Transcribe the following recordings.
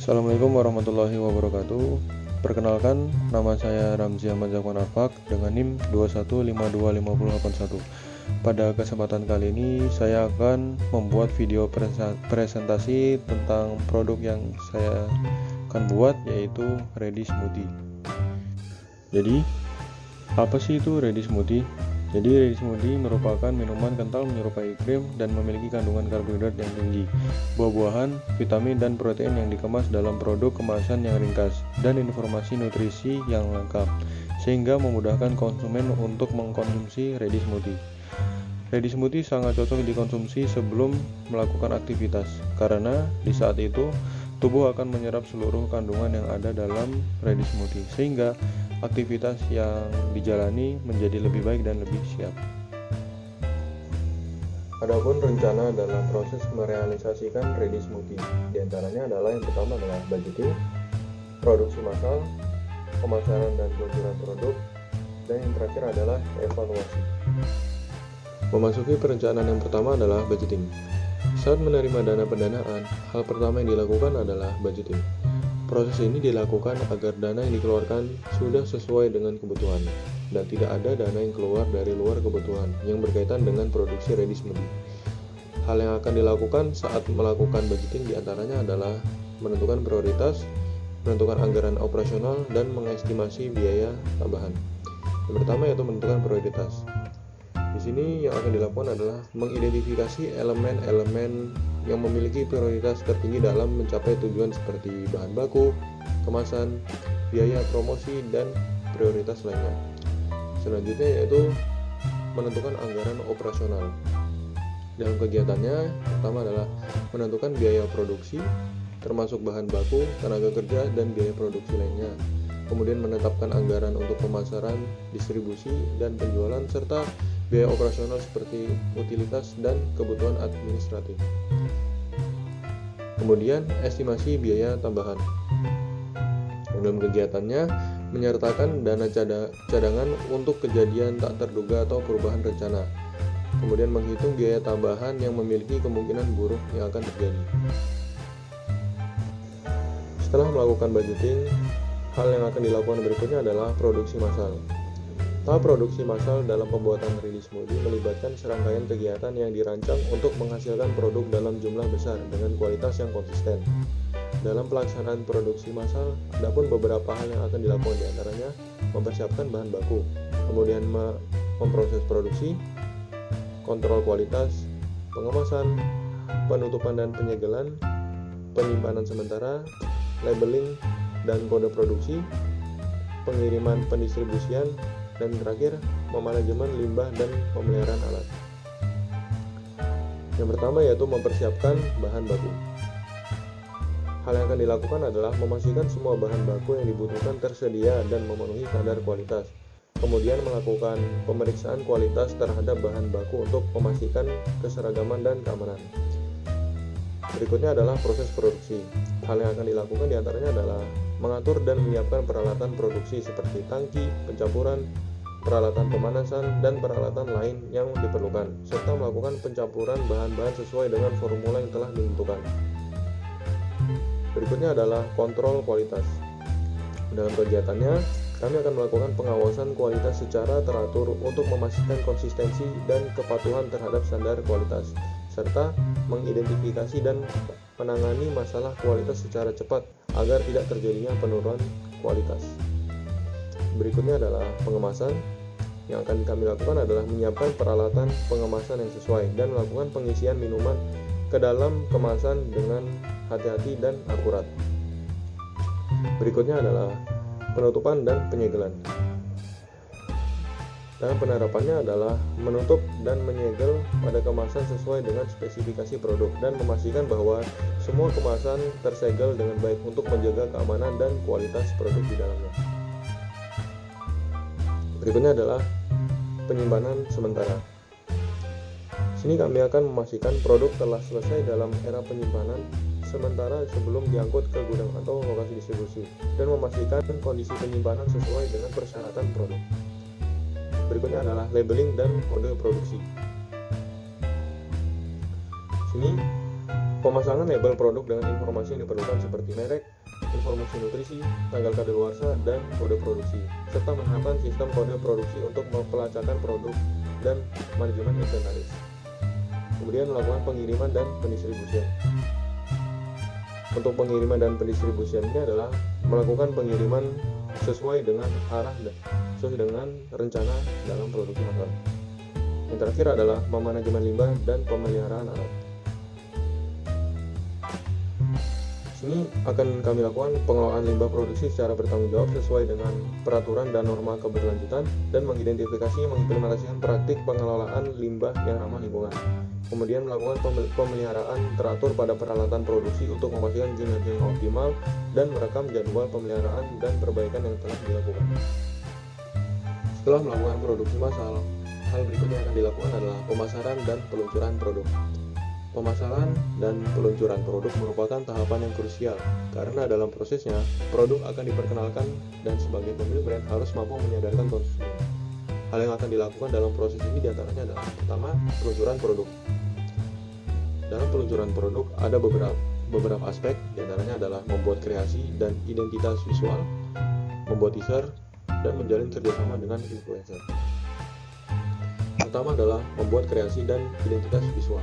Assalamualaikum warahmatullahi wabarakatuh. Perkenalkan, nama saya Ramzi Ahmad Zakwan Afaq dengan NIM 215255081. Pada kesempatan kali ini saya akan membuat video presentasi tentang produk yang saya akan buat, yaitu Ready Smoothie. Jadi, apa sih itu Ready Smoothie? Jadi Ready Smoothie merupakan minuman kental menyerupai krim dan memiliki kandungan karbohidrat yang tinggi, buah-buahan, vitamin, dan protein yang dikemas dalam produk kemasan yang ringkas, dan informasi nutrisi yang lengkap, sehingga memudahkan konsumen untuk mengkonsumsi Ready Smoothie. Ready Smoothie sangat cocok dikonsumsi sebelum melakukan aktivitas, karena di saat itu tubuh akan menyerap seluruh kandungan yang ada dalam Ready Smoothie, sehingga aktivitas yang dijalani menjadi lebih baik dan lebih siap. Adapun rencana dalam proses merealisasikan Ready Smoothie, diantaranya adalah yang pertama adalah budgeting, produksi massal, pemasaran dan peluncuran produk, dan yang terakhir adalah evaluasi. Memasuki perencanaan yang pertama adalah budgeting. Saat menerima dana pendanaan, hal pertama yang dilakukan adalah budgeting. Proses ini dilakukan agar dana yang dikeluarkan sudah sesuai dengan kebutuhan dan tidak ada dana yang keluar dari luar kebutuhan yang berkaitan dengan produksi Ready Smoothie. Hal yang akan dilakukan saat melakukan budgeting diantaranya adalah menentukan prioritas, menentukan anggaran operasional, dan mengestimasi biaya tambahan. Yang pertama yaitu menentukan prioritas. Di sini yang akan dilakukan adalah mengidentifikasi elemen-elemen yang memiliki prioritas tertinggi dalam mencapai tujuan seperti bahan baku, kemasan, biaya promosi, dan prioritas lainnya. Selanjutnya yaitu menentukan anggaran operasional. Dalam kegiatannya, pertama adalah menentukan biaya produksi, termasuk bahan baku, tenaga kerja, dan biaya produksi lainnya. Kemudian menetapkan anggaran untuk pemasaran, distribusi, dan penjualan, serta biaya operasional seperti utilitas dan kebutuhan administratif. Kemudian estimasi biaya tambahan. Dalam kegiatannya menyertakan dana cadangan untuk kejadian tak terduga atau perubahan rencana. Kemudian menghitung biaya tambahan yang memiliki kemungkinan buruk yang akan terjadi. Setelah melakukan budgeting, hal yang akan dilakukan berikutnya adalah produksi massal. Tahap produksi massal dalam pembuatan Ready Smoothie melibatkan serangkaian kegiatan yang dirancang untuk menghasilkan produk dalam jumlah besar dengan kualitas yang konsisten. Dalam pelaksanaan produksi massal, ada pun beberapa hal yang akan dilakukan, diantaranya mempersiapkan bahan baku, kemudian memproses produksi, kontrol kualitas, pengemasan, penutupan dan penyegelan, penyimpanan sementara, labeling dan kode produksi, pengiriman pendistribusian, dan terakhir memanajemen limbah dan pemeliharaan alat. Yang pertama yaitu mempersiapkan bahan baku. Hal yang akan dilakukan adalah memastikan semua bahan baku yang dibutuhkan tersedia dan memenuhi standar kualitas. Kemudian melakukan pemeriksaan kualitas terhadap bahan baku untuk memastikan keseragaman dan keamanan. Berikutnya adalah proses produksi. Hal yang akan dilakukan diantaranya adalah mengatur dan menyiapkan peralatan produksi seperti tangki, pencampuran, peralatan pemanasan, dan peralatan lain yang diperlukan, serta melakukan pencampuran bahan-bahan sesuai dengan formula yang telah ditentukan. Berikutnya adalah kontrol kualitas. Dalam kegiatannya, kami akan melakukan pengawasan kualitas secara teratur untuk memastikan konsistensi dan kepatuhan terhadap standar kualitas, serta mengidentifikasi dan menangani masalah kualitas secara cepat agar tidak terjadinya penurunan kualitas. Berikutnya adalah pengemasan. Yang akan kami lakukan adalah menyiapkan peralatan pengemasan yang sesuai dan melakukan pengisian minuman ke dalam kemasan dengan hati-hati dan akurat. Berikutnya adalah penutupan dan penyegelan. Dan penerapannya adalah menutup dan menyegel pada kemasan sesuai dengan spesifikasi produk dan memastikan bahwa semua kemasan tersegel dengan baik untuk menjaga keamanan dan kualitas produk di dalamnya. Berikutnya adalah penyimpanan sementara. Sini kami akan memastikan produk telah selesai dalam era penyimpanan sementara sebelum diangkut ke gudang atau lokasi distribusi dan memastikan kondisi penyimpanan sesuai dengan persyaratan produk. Berikutnya adalah labeling dan kode produksi. Sini Pemasangan label produk dengan informasi yang diperlukan seperti merek, informasi nutrisi, tanggal kadaluarsa, dan kode produksi, serta menerapkan sistem kode produksi untuk pelacakan produk dan manajemen inventaris. Kemudian melakukan pengiriman dan pendistribusian. Untuk pengiriman dan pendistribusian ini adalah melakukan pengiriman sesuai dengan arah dan sesuai dengan rencana dalam produksi massal. Yang terakhir adalah memanajemen limbah dan pemeliharaan alat. Sini akan kami lakukan pengelolaan limbah produksi secara bertanggung jawab sesuai dengan peraturan dan norma keberlanjutan dan mengidentifikasi mengimplementasikan praktik pengelolaan limbah yang ramah lingkungan. Kemudian melakukan pemeliharaan teratur pada peralatan produksi untuk memastikan kinerja yang optimal dan merekam jadwal pemeliharaan dan perbaikan yang telah dilakukan. Setelah melakukan produksi massal, hal berikutnya yang akan dilakukan adalah pemasaran dan peluncuran produk. Pemasaran dan peluncuran produk merupakan tahapan yang krusial karena dalam prosesnya produk akan diperkenalkan dan sebagai pemilik brand harus mampu menyadarkan konsumen. Hal yang akan dilakukan dalam proses ini diantaranya adalah pertama, peluncuran produk. Dalam peluncuran produk ada beberapa aspek, diantaranya adalah membuat kreasi dan identitas visual, membuat teaser, dan menjalin kerjasama dengan influencer. Pertama adalah membuat kreasi dan identitas visual.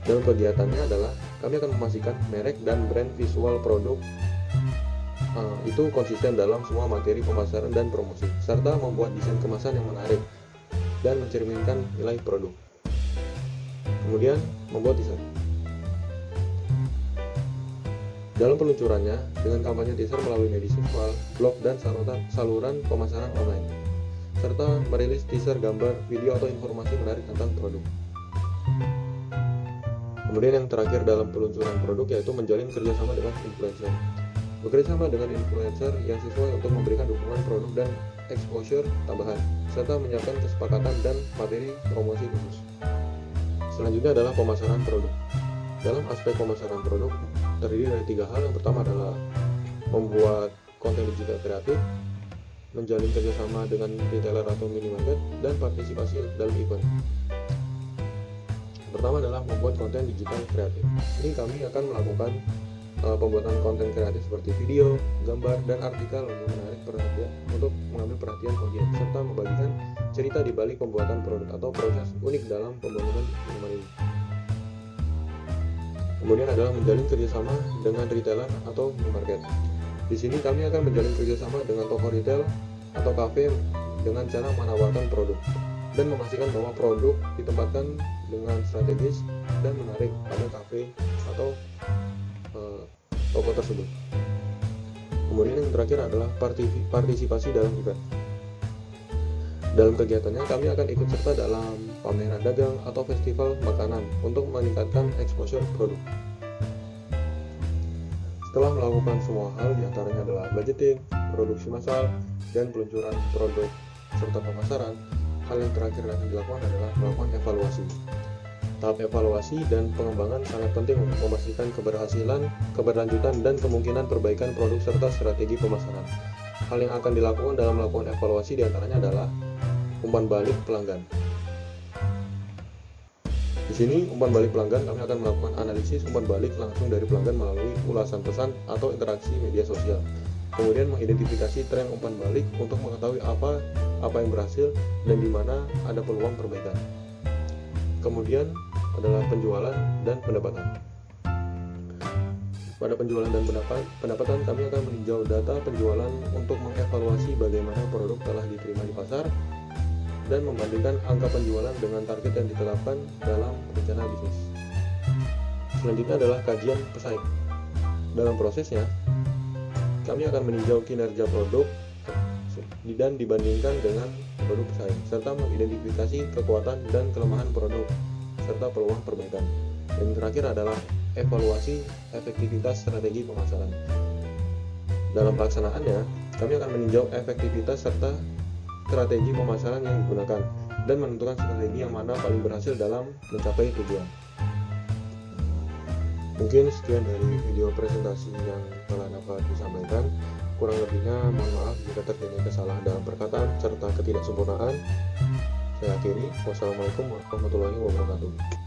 Dalam kegiatannya adalah kami akan memastikan merek dan brand visual produk itu konsisten dalam semua materi pemasaran dan promosi, serta membuat desain kemasan yang menarik dan mencerminkan nilai produk. Kemudian membuat teaser. Dalam peluncurannya dengan kampanye teaser melalui media sosial, blog, dan saluran pemasaran online, serta merilis teaser gambar, video, atau informasi menarik tentang produk. Kemudian yang terakhir dalam peluncuran produk yaitu menjalin kerjasama dengan influencer. Bekerjasama dengan influencer yang sesuai untuk memberikan dukungan produk dan exposure tambahan, serta menyiapkan kesepakatan dan materi promosi khusus. Selanjutnya adalah pemasaran produk. Dalam aspek pemasaran produk terdiri dari 3 hal. Yang pertama adalah membuat konten digital kreatif, menjalin kerjasama dengan retailer atau minimarket, dan partisipasi dalam event. Pertama adalah membuat konten digital kreatif. Ini kami akan melakukan pembuatan konten kreatif seperti video, gambar, dan artikel yang menarik perhatian untuk mengambil perhatian audiens, serta membagikan cerita di balik pembuatan produk atau proses unik dalam pembangunan minuman ini. Kemudian adalah menjalin kerjasama dengan retailer atau minimarket. Di sini kami akan menjalin kerjasama dengan toko retail atau kafe dengan cara menawarkan produk dan memastikan bahwa produk ditempatkan dengan strategis dan menarik pada kafe atau toko tersebut. Kemudian yang terakhir adalah partisipasi dalam event. Dalam kegiatannya kami akan ikut serta dalam pameran dagang atau festival makanan untuk meningkatkan exposure produk. Setelah melakukan semua hal, diantaranya adalah budgeting, produksi massal, dan peluncuran produk serta pemasaran, hal yang terakhir yang dilakukan adalah melakukan evaluasi. Tahap evaluasi dan pengembangan sangat penting untuk memastikan keberhasilan, keberlanjutan, dan kemungkinan perbaikan produk serta strategi pemasaran. Hal yang akan dilakukan dalam melakukan evaluasi diantaranya adalah umpan balik pelanggan. Di sini umpan balik pelanggan kami akan melakukan analisis umpan balik langsung dari pelanggan melalui ulasan pesan atau interaksi media sosial. Kemudian mengidentifikasi tren umpan balik untuk mengetahui apa yang berhasil dan di mana ada peluang perbaikan. Kemudian adalah penjualan dan pendapatan. Pada penjualan dan pendapatan kami akan meninjau data penjualan untuk mengevaluasi bagaimana produk telah diterima di pasar dan membandingkan angka penjualan dengan target yang ditetapkan dalam rencana bisnis. Selanjutnya adalah kajian pesaing. Dalam prosesnya, kami akan meninjau kinerja produk dan dibandingkan dengan produk pesaing, serta mengidentifikasi kekuatan dan kelemahan produk, serta peluang perbaikan. Yang terakhir adalah evaluasi efektivitas strategi pemasaran. Dalam pelaksanaannya, kami akan meninjau efektivitas serta strategi pemasaran yang digunakan dan menentukan strategi yang mana paling berhasil dalam mencapai tujuan. Mungkin sekian dari video presentasi yang telah dapat disampaikan. Kurang lebihnya mohon maaf jika terjadi kesalahan dalam perkataan serta ketidaksempurnaan. Saya akhiri. Wassalamualaikum warahmatullahi wabarakatuh.